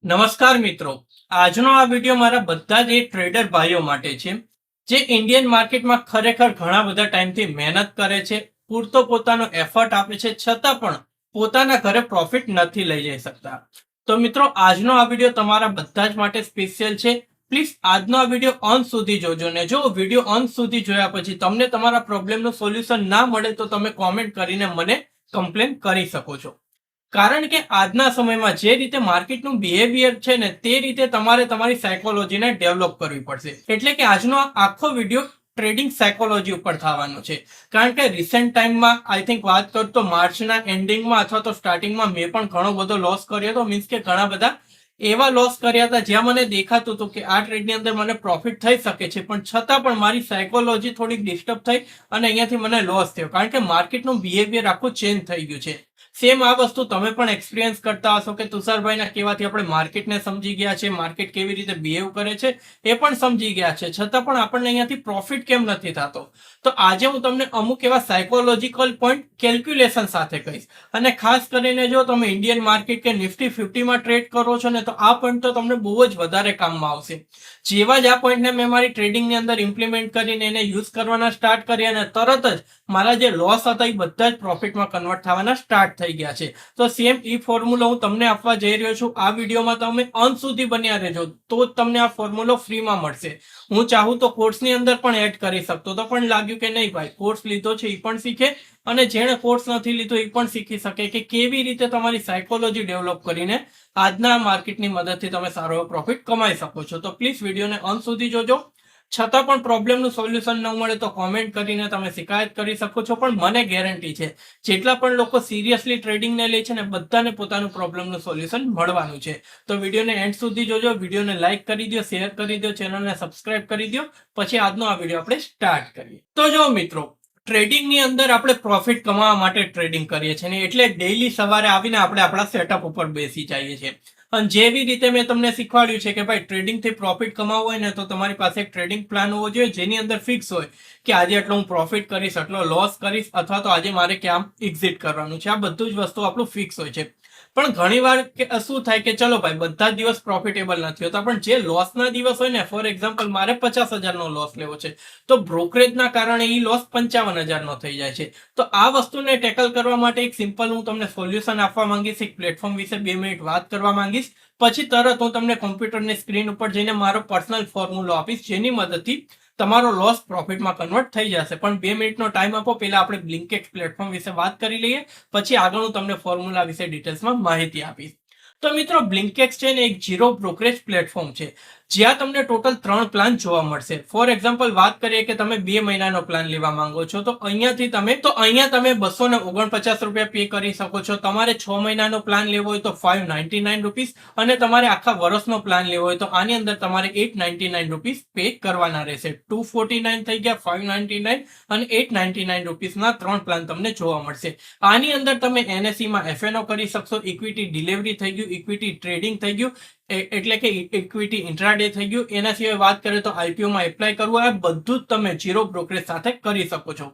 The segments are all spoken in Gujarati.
નમસ્કાર મિત્રો, આજનો આ વિડીયો મારા બધા જ ટ્રેડર ભાઈઓ માટે છે જે ઇન્ડિયન માર્કેટમાં ખરેખર ઘણા બધા ટાઈમથી મહેનત કરે છે, પૂરતો પોતાનો એફર્ટ આપે છે, છતાં પણ પોતાના ઘરે પ્રોફિટ નથી લઈ જઈ શકતા. તો મિત્રો, આજનો આ વિડીયો તમારા બધા જ માટે સ્પેશિયલ છે. પ્લીઝ આજનો આ વિડીયો અંત સુધી જોજો ને જો વિડીયો અંત સુધી જોયા પછી તમને તમારા પ્રોબ્લેમનું સોલ્યુશન ના મળે તો તમે કોમેન્ટ કરીને મને કમ્પ્લેન કરી શકો છો. કારણ કે આજના સમયમાં જે રીતે માર્કેટનું બિહેવિયર છે ને તે રીતે તમારે તમારી સાયકોલોજીને ડેવલપ કરવી પડશે. એટલે કે આજનો આખો વિડીયો ટ્રેડિંગ સાયકોલોજી ઉપર થવાનો છે. કારણ કે રિસેન્ટ ટાઈમમાં આઈ થિંક વાત કરું તો માર્ચના એન્ડિંગમાં અથવા તો સ્ટાર્ટિંગમાં મેં પણ ઘણો બધો લોસ કર્યો હતો. મીન્સ કે ઘણા બધા એવા લોસ કર્યા હતા જ્યાં મને દેખાતું હતું કે આ ટ્રેડની અંદર મને પ્રોફિટ થઈ શકે છે, પણ છતાં પણ મારી સાયકોલોજી થોડીક ડિસ્ટર્બ થઈ અને અહીંયાથી મને લોસ થયો. કારણ કે માર્કેટનું બિહેવિયર આખું ચેન્જ થઈ ગયું છે. સેમ આ વસ્તુ તમે પણ એક્સપિરિયન્સ કરતા હશો કે તુષારભાઈના કહેવાથી આપણે માર્કેટને સમજી ગયા છે, માર્કેટ કેવી રીતે બિહેવ કરે છે એ પણ સમજી ગયા છે, છતાં પણ આપણને અહીંયાથી પ્રોફિટ કેમ નથી થતો. તો આજે હું તમને અમુક એવા સાયકોલોજીકલ પોઈન્ટ કેલ્ક્યુલેશન સાથે કહીશ. અને ખાસ કરીને જો તમે ઇન્ડિયન માર્કેટ કે નિફ્ટી 50માં ટ્રેડ કરો છો ને તો આ પોઈન્ટ તો તમને બહુ જ વધારે કામમાં આવશે. જેવા જ આ પોઈન્ટને મેં મારી ટ્રેડિંગની અંદર ઇમ્પ્લિમેન્ટ કરીને એને યુઝ કરવાના સ્ટાર્ટ કર્યા અને તરત જ મારા જે લોસ હતા એ બધા જ પ્રોફિટમાં કન્વર્ટ થવાના સ્ટાર્ટ થઈ ગયા છે. તો સેમ ઈ ફોર્મ્યુલો હું તમને આપવા જઈ રહ્યો છું. આ વિડીયોમાં તમે અંત સુધી બન્યા રહેજો તો જ તમને આ ફોર્મ્યુલો ફ્રીમાં મળશે. હું ચાહું તો કોર્સની અંદર પણ એડ કરી શકતો તો પણ લાગ્યું કે નહીં ભાઈ, કોર્સ લીધો છે એ પણ શીખે અને જેણે કોર્સ નથી લીધો એ પણ શીખી શકે કે કેવી રીતે તમારી સાયકોલોજી ડેવલપ કરીને આજના માર્કેટની મદદથી તમે સારો પ્રોફિટ કમાઈ શકો છો. તો પ્લીઝ વિડીયોને અંત સુધી જોજો. છતાં પણ પ્રોબ્લેમનું સોલ્યુશન ન મળે તો કોમેન્ટ કરીને તમે શિકાયત કરી શકો છો. પણ મને ગેરંટી છે જેટલા પણ લોકો સિરિયસલી ટ્રેડિંગને લે છે ને બધાને પોતાનું પ્રોબ્લેમનું સોલ્યુશન મળવાનું છે. તો વિડીયોને એન્ડ સુધી જોજો, વિડીયોને લાઇક કરી દો, શેર કરી દો, ચેનલને સબસ્ક્રાઇબ કરી દો. પછી આજનો આ વિડીયો આપણે સ્ટાર્ટ કરીએ. તો જો મિત્રો, ટ્રેડિંગની અંદર આપણે પ્રોફિટ કમાવા માટે ટ્રેડિંગ કરીએ છીએ ને એટલે ડેઈલી સવારે આવીને આપણે આપણા સેટઅપ ઉપર બેસી જઈએ છીએ. અને જેવી રીતે મેં તમને શીખવાડ્યું છે કે ભાઈ ટ્રેડિંગથી પ્રોફિટ કમાવવું હોય ને તો તમારી પાસે એક ટ્રેડિંગ પ્લાન હોવો જોઈએ જેની અંદર ફિક્સ હોય કે આજે એટલો હું પ્રોફિટ કરીશ, એટલો લોસ કરીશ અથવા તો આજે મારે ક્યાં એક્ઝિટ કરવાનું છે. આ બધું જ વસ્તુ આપણું ફિક્સ હોય છે. પણ ઘણીવાર શું થાય કે ચલો ભાઈ બધા જ દિવસ પ્રોફિટેબલ નથી હોતા, પણ જે લોસના દિવસ હોય ને, ફોર એક્ઝામ્પલ મારે 50,000નો લોસ લેવો છે તો બ્રોકરેજના કારણે એ લોસ 55,000નો થઈ જાય છે. તો આ વસ્તુને ટેકલ કરવા માટે એક સિમ્પલ હું તમને સોલ્યુશન આપવા માંગીશ, એક પ્લેટફોર્મ વિશે 2 મિનિટ વાત કરવા માંગીશ, પછી તરત હું તમને કોમ્પ્યુટરની સ્ક્રીન ઉપર જઈને મારો પર્સનલ ફોર્મ્યુલો આપીશ જેની મદદથી તમારો લોસ પ્રોફિટમાં કન્વર્ટ થઈ જશે. પણ 2 મિનિટનો ટાઈમ આપો, પહેલા આપણે બ્લિંકેટ પ્લેટફોર્મ વિશે વાત કરી લઈએ, પછી આગળ હું તમને ફોર્મ્યુલા વિશે ડિટેલ્સમાં માહિતી આપીશ. તો મિત્રો, બ્લિંકેટ છે ને એક ઝીરો બ્રોકરેજ પ્લેટફોર્મ છે જ્યાં તમને ટોટલ 3 પ્લાન જોવા મળશે. ફોર એક્ઝામ્પલ વાત કરીએ કે તમે 2 મહિનાનો પ્લાન લેવા માંગો છો તો અહીંયા તમે 249 રૂપિયા પે કરી શકો છો. તમારે 6 મહિનાનો પ્લાન લેવો હોય તો 599 રૂપીસ અને તમારે આખા વર્ષનો પ્લાન લેવો હોય તો આની અંદર તમારે 899 રૂપીસ પે કરવાના રહેશે. 249 થઈ ગયા, 599 અને 899 રૂપીસના 3 પ્લાન તમને જોવા મળશે. આની અંદર તમે NSE માં FNO કરી શકશો, ઇક્વિટી ડિલિવરી થઈ ગયું, ઇક્વિટી ટ્રેડિંગ થઈ ગયું, એટલે કે ઇક્વિટી ઇન્ટ્રાડે થઈ ગયું. એના સિવાય વાત કરીએ તો IPO માં એપ્લાય કરવું, આ બધું જ તમે ઝીરો બ્રોકરેજ સાથે કરી શકો છો.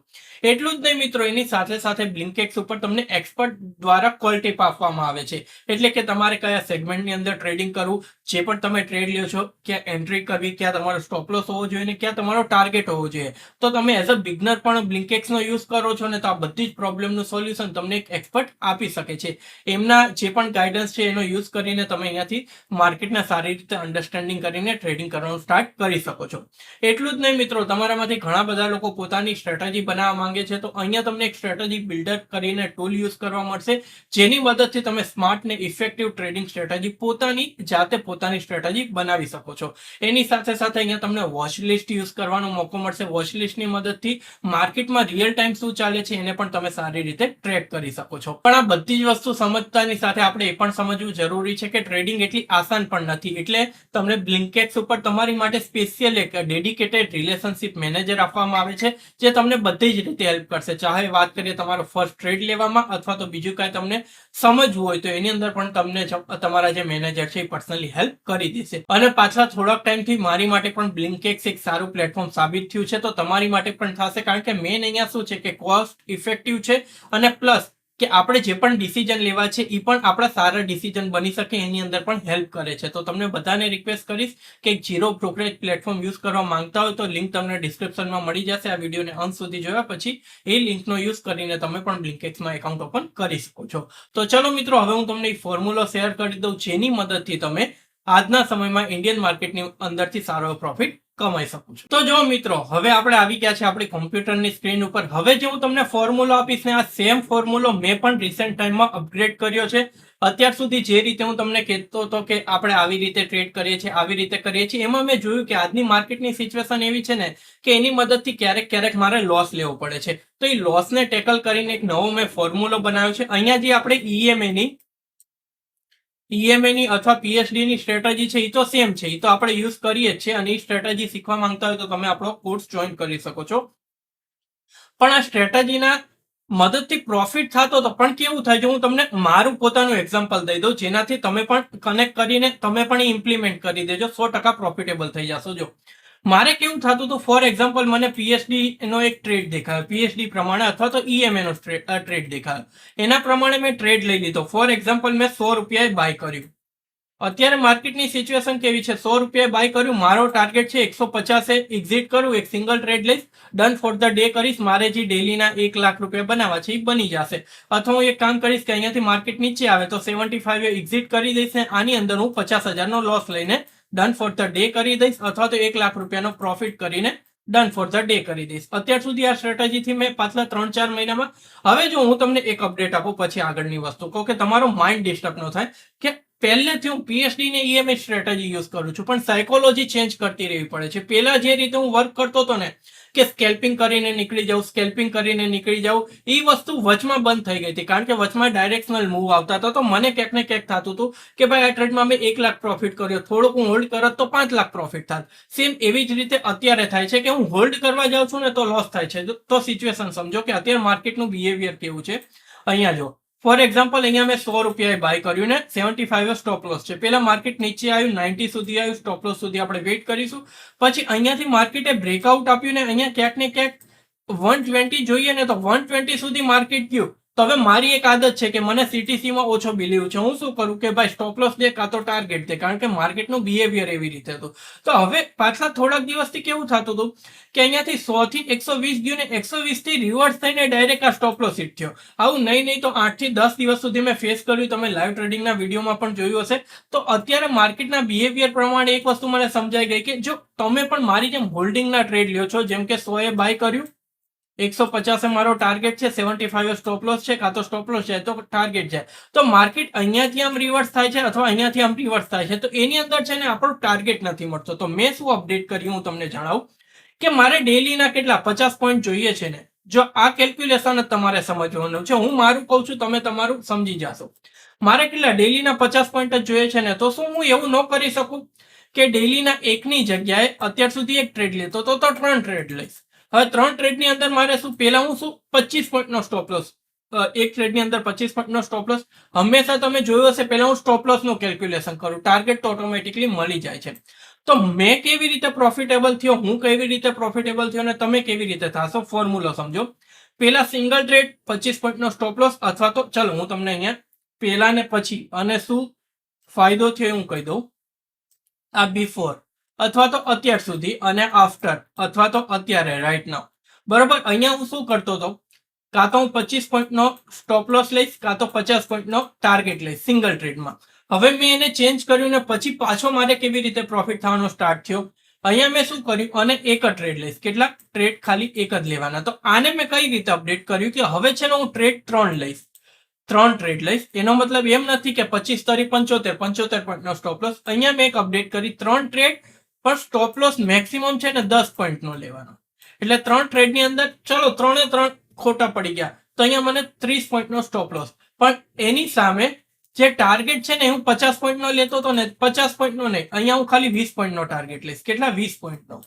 એટલું જ નહીં મિત્રો, એની સાથે સાથે બ્લિંકેટ ઉપર તમને એક્સપર્ટ દ્વારા કોલ ટીપ આપવામાં આવે છે. એટલે કે તમારે કયા સેગમેન્ટની અંદર ટ્રેડિંગ કરવું, જે પણ તમે ટ્રેડ લ્યો છો, ક્યાં એન્ટ્રી કરવી, ક્યાં તમારો સ્ટોપ લોસ હોવો જોઈએ ને ક્યાં તમારો ટાર્ગેટ હોવો જોઈએ. તો તમે એઝ અ બિગનર પણ બ્લિંકેટ્સનો યુઝ કરો છો ને તો આ બધી જ પ્રોબ્લેમનું સોલ્યુશન તમને એક એક્સપર્ટ આપી શકે છે. એમના જે પણ ગાઈડન્સ છે એનો યુઝ કરીને તમે અહીંયાથી માર્કેટને સારી રીતે અન્ડરસ્ટેન્ડિંગ કરીને ટ્રેડિંગ કરવાનું સ્ટાર્ટ કરી શકો છો. એટલું જ નહીં મિત્રો, તમારામાંથી ઘણા બધા લોકો પોતાની સ્ટ્રેટેજી બનાવવા માંગે છે તો અહીંયા તમને એક સ્ટ્રેટેજી બિલ્ડર કરીને ટૂલ યુઝ કરવા મળશે જેની મદદથી તમે સ્માર્ટ ને ઇફેક્ટિવ ટ્રેડિંગ સ્ટ્રેટેજી પોતાની જાતે પોતાની સ્ટ્રેટેજી બનાવી શકો છો. એની સાથે સાથે અહીંયા તમને વોચ લિસ્ટ યુઝ કરવાનો મોકો મળશે. વોચ લિસ્ટની મદદથી માર્કેટમાં રિયલ ટાઈમ શું ચાલે છે એને પણ તમે સારી રીતે ટ્રેક કરી શકો છો. પણ આ બધી જ વસ્તુ સમજતાની સાથે આપણે એ પણ સમજવું જરૂરી છે કે ટ્રેડિંગ એટલી આસાન પણ નથી. એટલે તમને બ્લિંકેટ્સ ઉપર તમારી માટે સ્પેશિયલ એક ડેડિકેટેડ રિલેશનશિપ મેનેજર આપવામાં આવે છે જે તમને બધી જ રીતે હેલ્પ કરશે. ચાહે વાત કરીએ તમારો ફર્સ્ટ ટ્રેડ લેવામાં અથવા તો બીજું કાંઈ તમને સમજવું હોય તો એની અંદર પણ તમને તમારા જે મેનેજર છે એ પર્સનલી હેલ્પ કરી દેશે. અને પાછલા થોડાક ટાઈમથી મારી માટે પણ બ્લિંકેટ એક સારું પ્લેટફોર્મ સાબિત થયું છે તો તમારી માટે પણ થશે. કારણ કે મેન અહીંયા શું છે કે કોસ્ટ ઇફેક્ટિવ છે અને પ્લસ કે આપણે જે પણ ડિસિઝન લેવા છે એ પણ આપણા સારા ડિસિઝન બની શકે એની અંદર પણ હેલ્પ કરે છે. તો તમને બધાને રિક્વેસ્ટ કરીશ કે ઝીરો બ્રોકરેજ પ્લેટફોર્મ યુઝ કરવા માંગતા હોય તો લિંક તમને ડિસ્ક્રિપ્શનમાં મળી જશે. આ વિડીયોને અંત સુધી જોયા પછી એ લિંકનો યુઝ કરીને તમે પણ બ્લિંકિટ્સમાં એકાઉન્ટ ઓપન કરી શકો છો. તો ચલો મિત્રો, હવે હું તમને એક ફોર્મ્યુલો શેર કરી દઉં જેની મદદથી તમે આજના સમયમાં ઇન્ડિયન માર્કેટની અંદરથી સારો પ્રોફિટ કમાઈ શકું છું. તો જો મિત્રો, હવે આપણે આવી ગયા છે આપણી કોમ્પ્યુટરની સ્ક્રીન ઉપર. હવે જે હું તમને ફોર્મ્યુલો આપીશ ને આ સેમ ફોર્મ્યુલો મેં પણ રિસેન્ટ ટાઈમમાં અપગ્રેડ કર્યો છે. અત્યાર સુધી જે રીતે હું તમને કહેતો હતો કે આપણે આવી રીતે ટ્રેડ કરીએ છીએ, આવી રીતે કરીએ છીએ, એમાં મેં જોયું કે આજની માર્કેટની સિચ્યુએશન એવી છે ને કે એની મદદથી ક્યારેક ક્યારેક મારે લોસ લેવો પડે છે. તો એ લોસને ટેકલ કરીને એક નવો મેં ફોર્મ્યુલો બનાવ્યો છે. અહીંયા જે આપણે ઈએમએ ની અથવા પીએચડી ની સ્ટ્રેટેજી છે એ તો સેમ છે, એ તો આપણે યુઝ કરીએ જ છે અને એ સ્ટ્રેટેજી શીખવા માંગતા હોય તો તમે આપણો કોર્સ જોઈન કરી શકો છો. પણ આ સ્ટ્રેટેજીના મદદથી પ્રોફિટ થતો તો પણ કેવું થાય છે, હું તમને મારું પોતાનું એક્ઝામ્પલ દઈ દઉં જેનાથી તમે પણ કનેક્ટ કરીને તમે પણ ઇમ્પ્લિમેન્ટ કરી દેજો, 100% પ્રોફિટેબલ થઈ જશો. જો મારે કેવું થતું હતું, ફોર એક્ઝામ્પલ મને પીએચડી નો એક ટ્રેડ દેખાયો, પીએચડી પ્રમાણે અથવા તો ઈએમએ નો ટ્રેડ દેખાયો, એના પ્રમાણે મેં ટ્રેડ લઈ લીધો. ફોર એક્ઝામ્પલ મેં 100 રૂપિયાએ બાય કર્યું. અત્યારે માર્કેટની સિચ્યુએશન કેવી છે, 100 રૂપિયા બાય કર્યું, મારો ટાર્ગેટ છે 150 એક્ઝિટ કરું, એક સિંગલ ટ્રેડ લઈશ, ડન ફોર ધ ડે કરીશ, મારે જે ડેલીના 1 લાખ રૂપિયા બનાવવા છે એ બની જશે. અથવા હું એક કામ કરીશ કે અહીંયાથી માર્કેટ નીચે આવે તો 75 એક્ઝિટ કરી દઈશ ને આની અંદર હું 50,000નો લોસ લઈને ડન ફોર ધ ડે કરી દઈશ, અથવા તો 1 લાખ રૂપિયાનો પ્રોફિટ કરીને ડન ફોર ધ ડે કરી દઈશ. અત્યાર સુધી આ સ્ટ્રેટેજીથી મેં પાછલા 3-4 મહિનામાં, હવે જો હું તમને એક અપડેટ આપું પછી આગળની વસ્તુ કહું કે તમારો માઇન્ડ ડિસ્ટર્બ ન થાય, કે પહેલેથી હું પીએચડી ને ઈએમએ સ્ટ્રેટેજી યુઝ કરું છું, પણ સાયકોલોજી ચેન્જ કરતી રહેવી પડે છે. પહેલા જે રીતે હું વર્ક કરતો હતો ને કે સ્કેલ્પિંગ કરીને નીકળી જાઉં, સ્કેલ્પિંગ કરીને નીકળી જાઉં, એ વસ્તુ વચમાં બંધ થઈ ગઈ હતી, કારણ કે વચમાં ડાયરેક્શનલ મૂવ આવતા હતા. તો મને ક્યાંક ને ક્યાંક થતું હતું કે ભાઈ આ ટ્રેડમાં મેં 1 લાખ પ્રોફિટ કર્યો, થોડુંક હું હોલ્ડ કરત તો 5 લાખ પ્રોફિટ થાત. સેમ એવી જ રીતે અત્યારે થાય છે કે હું હોલ્ડ કરવા જાઉં છું ને તો લોસ થાય છે. તો સિચ્યુએશન સમજો કે અત્યારે માર્કેટનું બિહેવિયર કેવું છે. અહીંયા જો ફોર એક્ઝામ્પલ, અહીંયા મેં 100 રૂપિયાએ બાય કર્યું ને 75 સ્ટોપ લોસ છે. પેલા માર્કેટ નીચે આવ્યું, 90 સુધી આવ્યું, સ્ટોપ લોસ સુધી આપણે વેઇટ કરીશું. પછી અહીંયાથી માર્કેટે બ્રેકઆઉટ આપ્યું ને અહીંયા ક્યાંક ને ક્યાંક 120 જોઈએ ને તો 120 સુધી માર્કેટ ગયું. તો હવે મારી એક આદત છે કે મને સીટીસીમાં ઓછો બિલીવ છે. હું શું કરું કે ભાઈ સ્ટોપ લોસ દે કાં તો ટાર્ગેટ દે, કારણ કે માર્કેટનું બિહેવિયર એવી રીતે હતું. તો હવે પાછલા થોડાક દિવસથી કેવું થતું હતું કે અહીંયાથી 100 થી 120 ગયું ને 120 થી રિવર્સ થઈને ડાયરેક્ટ આ સ્ટોપ લોસ હિટ થયો. આવું નહીં તો 8 થી 10 દિવસ સુધી મેં ફેસ કર્યું. તમે લાઈવ ટ્રેડિંગના વિડીયોમાં પણ જોયું હશે. તો અત્યારે માર્કેટના બિહેવિયર પ્રમાણે એક વસ્તુ મને સમજાઈ ગઈ કે જો તમે પણ મારી જેમ હોલ્ડિંગના ટ્રેડ લ્યો છો, જેમ કે 100 એ બાય કર્યું, 150 મારો ટાર્ગેટ છે, 75 સ્ટોપ લોસ છે, કાં તો સ્ટોપ લોસ છે તો ટાર્ગેટ છે, તો માર્કેટ અહીંયાથી આમ રિવર્સ થાય છે અથવા અહીંયાથી આમ રિવર્સ થાય છે, તો એની અંદર છે ને આપણો ટાર્ગેટ નથી મળતો. તો મેં શું અપડેટ કર્યું હું તમને જણાવું કે મારે ડેલીના કેટલા 50 પોઈન્ટ જોઈએ છે ને. જો આ કેલ્ક્યુલેશન જ તમારે સમજવાનું છે, હું મારું કહું છું, તમે તમારું સમજી જશો. મારે કેટલા ડેલીના 50 પોઈન્ટ જ જોઈએ છે ને, તો શું હું એવું ન કરી શકું કે ડેલીના એકની જગ્યાએ અત્યાર સુધી એક ટ્રેડ લેતો તો 3 ટ્રેડ લઈશ. હવે 3 ટ્રેડની અંદર મારે શું, પહેલા હું શું 25 પોઈન્ટનો સ્ટોપ લોસ, એક ટ્રેડની અંદર 25 પોઈન્ટનો સ્ટોપ લોસ. હંમેશા તમે જોયું હશે પહેલા હું સ્ટોપ લોસનું કેલ્ક્યુલેશન કરું, ટાર્ગેટ તો ઓટોમેટિકલી મળી જાય છે. તો મેં કેવી રીતે પ્રોફિટેબલ થયો, હું કેવી રીતે પ્રોફિટેબલ થયો અને તમે કેવી રીતે થશો, ફોર્મ્યુલો સમજો. પહેલા સિંગલ ટ્રેડ 25 પોઈન્ટનો સ્ટોપ લોસ, અથવા તો ચલો હું તમને અહીંયા પહેલા ને પછી અને શું ફાયદો થયો હું કહી દઉં. આ બિફોર અથવા તો અત્યાર સુધી અને આફ્ટર અથવા તો અત્યારે રાઈટ નાઉ, બરોબર. અહીંયા હું શું કરતો હતો, કાં તો હું 25 પોઈન્ટનો સ્ટોપ લોસ લઈશ, કાં તો 50 પોઈન્ટનો ટાર્ગેટ લઈશ સિંગલ ટ્રેડમાં. હવે મેં એને ચેન્જ કર્યું ને પછી પાછો મારે કેવી રીતે પ્રોફિટ થવાનો સ્ટાર્ટ થયો. અહીંયા મેં શું કર્યું, અને એક જ ટ્રેડ લઈશ, કેટલા ટ્રેડ, ખાલી એક જ લેવાના. તો આને મેં કઈ રીતે અપડેટ કર્યું કે હવે છે ને હું ટ્રેડ 3 લઈશ, 3 ટ્રેડ લઈશ. એનો મતલબ એમ નથી કે 25 તરી 75 પોઈન્ટનો સ્ટોપ લોસ. અહીંયા મેં એક અપડેટ કરી, 3 ટ્રેડ પણ સ્ટોપ લોસ મેક્સિમમ છે ને 10 પોઈન્ટનો લેવાનો. એટલે 3 ટ્રેડની અંદર ચલો 3 ખોટા પડી ગયા, તો અહીંયા મને 30 પોઈન્ટનો સ્ટોપ લોસ. પણ એની સામે જે ટાર્ગેટ છે ને હું 50 પોઈન્ટનો લેતો હતો ને, 50 પોઈન્ટનો નહીં, અહીંયા હું ખાલી 20 પોઈન્ટનો ટાર્ગેટ લઈશ. કેટલા? 20 પોઈન્ટનો.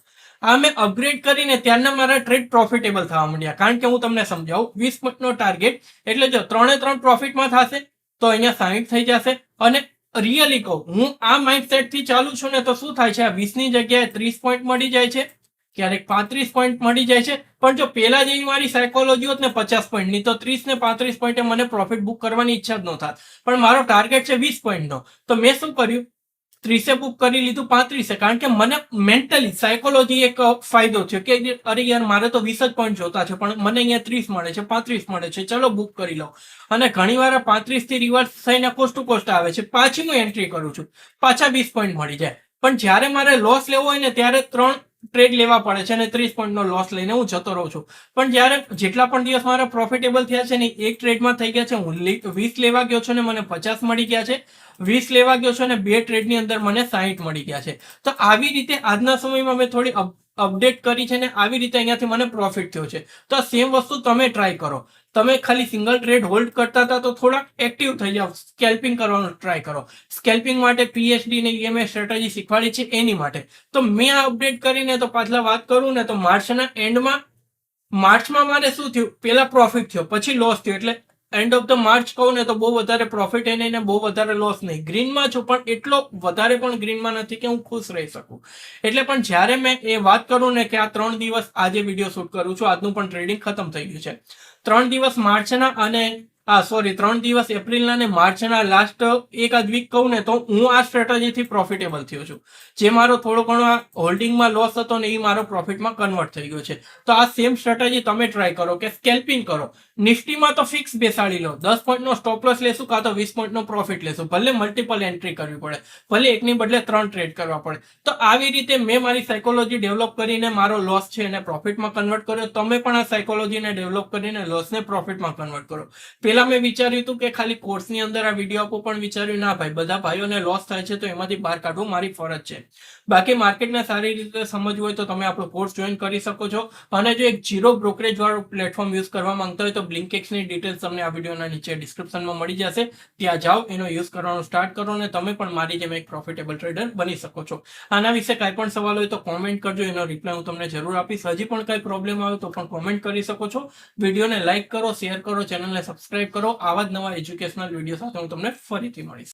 આ મેં અપગ્રેડ કરીને ત્યારના મારા ટ્રેડ પ્રોફિટેબલ થવા માંડ્યા. કારણ કે હું તમને સમજાવું, 20 પોઈન્ટનો ટાર્ગેટ એટલે જો 3 પ્રોફિટમાં થશે તો અહીંયા 60 થઈ જશે. અને રિયલી કહું, હું આ માઇન્ડસેટ થી ચાલુ છું ને તો શું થાય છે, આ 20 ની જગ્યાએ 30 પોઈન્ટ મળી જાય છે. ક્યારેક 35 પોઈન્ટ મળી જાય છે. પણ જો પેલા જેવી મારી સાયકોલોજી હોત ને 50 પોઈન્ટની, તો 30 ને 35 પોઈન્ટે મને પ્રોફિટ બુક કરવાની ઈચ્છા જ ન થાત. પણ મારો ટાર્ગેટ છે 20 પોઈન્ટનો, તો મેં શું કર્યું, 30 બુક કરી લીધું 35, કારણ કે મને મેન્ટલી સાયકોલોજી એક ફાયદો થયો કે અરે યાર મારે તો 20 જ પોઈન્ટ જોતા છે, પણ મને અહીંયા 30 મળે છે, 35 મળે છે, ચલો બુક કરી લો. અને ઘણી વાર 35 થી રિવર્સ થઈને કોસ્ટ ટુ કોસ્ટ આવે છે, પાછી હું એન્ટ્રી કરું છું, પાછા 20 પોઈન્ટ મળી જાય. પણ જ્યારે મારે લોસ લેવો હોય ને ત્યારે 3 ટ્રેડ લેવા પડે છે અને 30 પોઈન્ટનો લોસ લઈને હું જતો રહું છું. પણ જ્યારે જેટલા પણ દિવસ મારા પ્રોફિટેબલ થયા છે ને, એક ટ્રેડમાં થઈ ગયા છે, હું 20 લેવા ગયો છું ને મને 50 મળી ગયા છે, 20 લેવા ગયો છું ને 2 ટ્રેડની અંદર મને 60 મળી ગયા છે. તો આવી રીતે આજના સમયમાં મેં થોડી અપડેટ કરી છે ને આવી રીતે અહીંયાથી મને પ્રોફિટ થયો છે. તો આ સેમ વસ્તુ તમે ટ્રાય કરો. તમે ખાલી સિંગલ ટ્રેડ હોલ્ડ કરતા હતા તો થોડા એક્ટિવ થઈ જાઓ, સ્કેલ્પિંગ કરવાનું ટ્રાય કરો. સ્કેલ્પિંગ માટે પીએચડી ને ઈએમએ સ્ટ્રેટેજી શીખવાડી છે એની માટે. તો મેં આ અપડેટ કરીને તો પાછલા વાત કરું ને તો માર્ચમાં મારે શું થયું, પેલા પ્રોફિટ થયો, પછી લોસ થયો. એટલે એન્ડ ઓફ ધ માર્ચ કહું ને તો બહુ વધારે પ્રોફિટ એ નહીં ને બહુ વધારે લોસ નહીં, ગ્રીનમાં છું, પણ એટલો વધારે પણ ગ્રીનમાં નથી કે હું ખુશ રહી શકું. એટલે પણ જ્યારે મેં એ વાત કરું ને કે આ 3 દિવસ આજે વિડીયો શૂટ કરું છું, આજનું પણ ટ્રેડિંગ ખતમ થઈ ગયું છે. 3 દિવસ માર્ચના અને 3 દિવસ એપ્રિલના અને માર્ચના લાસ્ટ એકાદ વીક કહું ને તો હું આ સ્ટ્રેટેજીથી પ્રોફિટેબલ થયો છું. જે મારો થોડો ઘણો હોલ્ડિંગમાં લોસ હતો ને એ મારો પ્રોફિટમાં કન્વર્ટ થઈ ગયો છે. તો આ સેમ સ્ટ્રેટેજી તમે ટ્રાય કરો કે સ્કેલ્પિંગ કરો. નિફ્ટીમાં તો ફિક્સ બેસાડી લો, 10 પોઈન્ટનો સ્ટોપ લોસ લેશું કાં તો 20 પોઈન્ટનો પ્રોફિટ લેશું, ભલે મલ્ટિપલ એન્ટ્રી કરવી પડે, ભલે એકની બદલે 3 ટ્રેડ કરવા પડે. તો આવી રીતે મેં મારી સાયકોલોજી ડેવલપ કરીને મારો લોસ છે એને પ્રોફિટમાં કન્વર્ટ કર્યો. તમે પણ આ સાયકોલોજીને ડેવલપ કરીને લોસને પ્રોફિટમાં કન્વર્ટ કરો. પેલા મેં વિચાર્યું હતું કે ખાલી કોર્સની અંદર આ વિડીયો આપો, પણ વિચાર્યું ના ભાઈ, બધા ભાઈઓને લોસ થાય છે તો એમાંથી બહાર કાઢવું મારી ફરજ છે. બાકી માર્કેટને સારી રીતે સમજવું હોય તો તમે આપણો કોર્સ જોઈન કરી શકો છો. અને જો એક ઝીરો બ્રોકરેજ વાળું પ્લેટફોર્મ યુઝ કરવા માંગતા હોય તો બ્લિંકિક્સની ડિટેલ્સ તમને આ વિડીયોના નીચે ડિસ્ક્રિપ્શનમાં મળી જશે. ત્યાં જાઓ, એનો યુઝ કરવાનું સ્ટાર્ટ કરો અને તમે પણ મારી જેમ એક પ્રોફિટેબલ ટ્રેડર બની શકો છો. આના વિશે કાંઈ પણ સવાલ હોય તો કોમેન્ટ કરજો, એનો રિપ્લાય હું તમને જરૂર આપીશ. હજી પણ કાંઈ પ્રોબ્લેમ આવે તો પણ કોમેન્ટ કરી શકો છો. વિડીયોને લાઇક કરો, શેર કરો, ચેનલને સબસ્ક્રાઇબ કરો. આવા જ નવા એજ્યુકેશનલ વિડીયો સાથે હું તમને ફરીથી મળીશ.